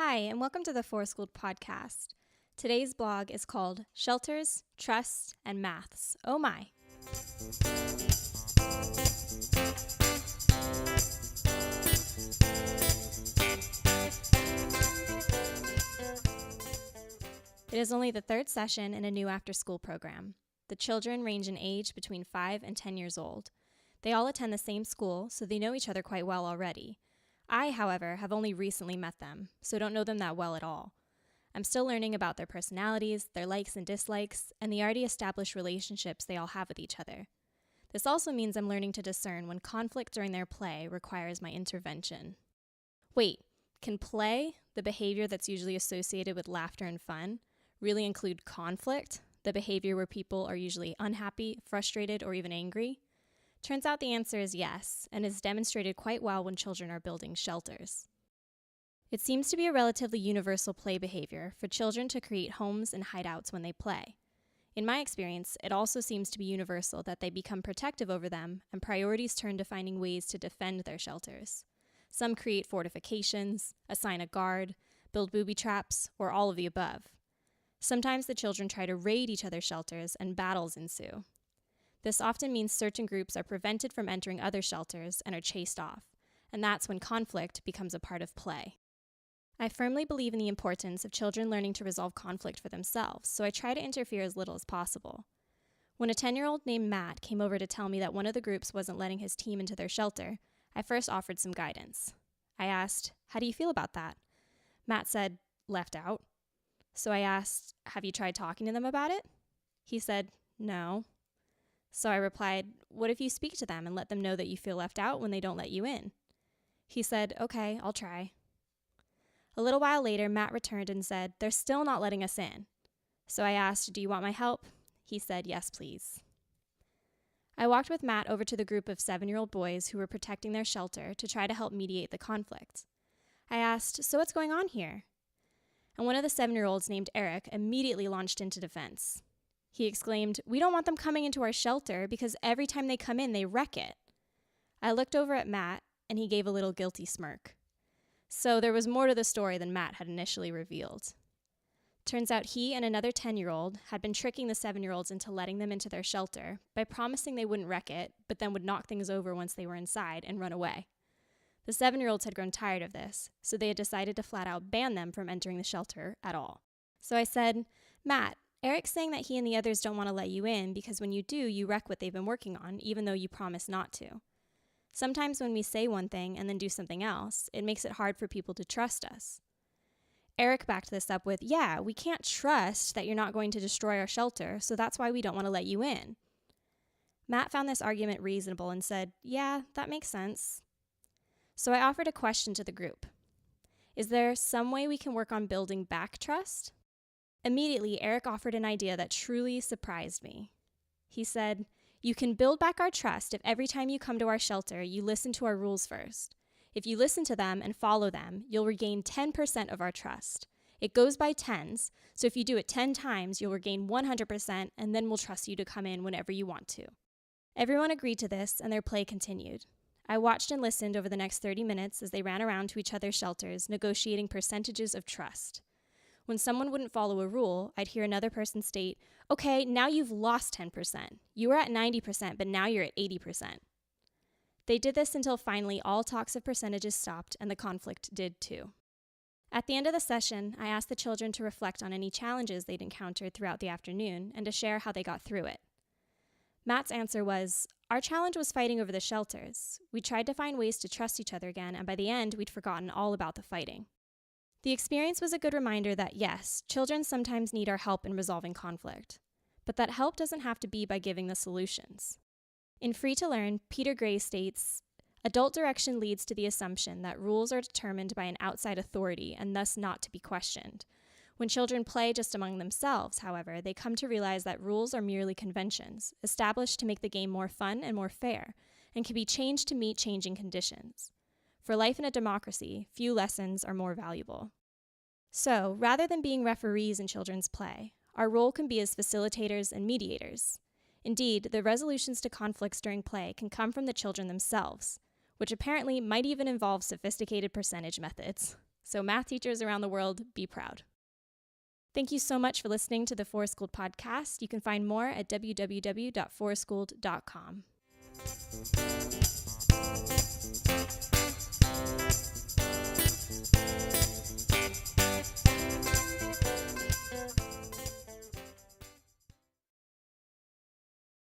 Hi, and welcome to the Foreschooled podcast. Today's blog is called Shelters, Trust, and Maths. Oh my! It is only the third session in a new after-school program. The children range in age between 5 and 10 years old. They all attend the same school, so they know each other quite well already. I, however, have only recently met them, so don't know them that well at all. I'm still learning about their personalities, their likes and dislikes, and the already established relationships they all have with each other. This also means I'm learning to discern when conflict during their play requires my intervention. Wait, can play, the behavior that's usually associated with laughter and fun, really include conflict, the behavior where people are usually unhappy, frustrated, or even angry? Turns out the answer is yes, and is demonstrated quite well when children are building shelters. It seems to be a relatively universal play behavior for children to create homes and hideouts when they play. In my experience, it also seems to be universal that they become protective over them and priorities turn to finding ways to defend their shelters. Some create fortifications, assign a guard, build booby traps, or all of the above. Sometimes the children try to raid each other's shelters and battles ensue. This often means certain groups are prevented from entering other shelters and are chased off, and that's when conflict becomes a part of play. I firmly believe in the importance of children learning to resolve conflict for themselves, so I try to interfere as little as possible. When a 10-year-old named Matt came over to tell me that one of the groups wasn't letting his team into their shelter, I first offered some guidance. I asked, "How do you feel about that?" Matt said, "Left out." So I asked, "Have you tried talking to them about it?" He said, "No." So I replied, "What if you speak to them and let them know that you feel left out when they don't let you in?" He said, "Okay, I'll try." A little while later, Matt returned and said, "They're still not letting us in." So I asked, "Do you want my help?" He said, "Yes, please." I walked with Matt over to the group of 7-year-old boys who were protecting their shelter to try to help mediate the conflict. I asked, "So what's going on here?" And one of the 7-year-olds named Eric immediately launched into defense. He exclaimed, "We don't want them coming into our shelter because every time they come in, they wreck it." I looked over at Matt, and he gave a little guilty smirk. So there was more to the story than Matt had initially revealed. Turns out he and another 10-year-old had been tricking the 7-year-olds into letting them into their shelter by promising they wouldn't wreck it, but then would knock things over once they were inside and run away. The 7-year-olds had grown tired of this, so they had decided to flat out ban them from entering the shelter at all. So I said, "Matt, Eric's saying that he and the others don't want to let you in because when you do, you wreck what they've been working on, even though you promise not to. Sometimes when we say one thing and then do something else, it makes it hard for people to trust us." Eric backed this up with, "Yeah, we can't trust that you're not going to destroy our shelter, so that's why we don't want to let you in." Matt found this argument reasonable and said, "Yeah, that makes sense." So I offered a question to the group. Is there some way we can work on building back trust? Immediately, Eric offered an idea that truly surprised me. He said, "You can build back our trust if every time you come to our shelter, you listen to our rules first. If you listen to them and follow them, you'll regain 10% of our trust. It goes by tens, so if you do it 10 times, you'll regain 100%, and then we'll trust you to come in whenever you want to." Everyone agreed to this, and their play continued. I watched and listened over the next 30 minutes as they ran around to each other's shelters, negotiating percentages of trust. When someone wouldn't follow a rule, I'd hear another person state, "Okay, now you've lost 10%. You were at 90%, but now you're at 80%. They did this until finally all talks of percentages stopped and the conflict did too. At the end of the session, I asked the children to reflect on any challenges they'd encountered throughout the afternoon and to share how they got through it. Matt's answer was, "Our challenge was fighting over the shelters. We tried to find ways to trust each other again, and by the end, we'd forgotten all about the fighting." The experience was a good reminder that, yes, children sometimes need our help in resolving conflict, but that help doesn't have to be by giving the solutions. In Free to Learn, Peter Gray states, "Adult direction leads to the assumption that rules are determined by an outside authority and thus not to be questioned. When children play just among themselves, however, they come to realize that rules are merely conventions, established to make the game more fun and more fair, and can be changed to meet changing conditions. For life in a democracy, few lessons are more valuable." So, rather than being referees in children's play, our role can be as facilitators and mediators. Indeed, the resolutions to conflicts during play can come from the children themselves, which apparently might even involve sophisticated percentage methods. So math teachers around the world, be proud. Thank you so much for listening to the Forest Schooled podcast. You can find more at www.forestschooled.com.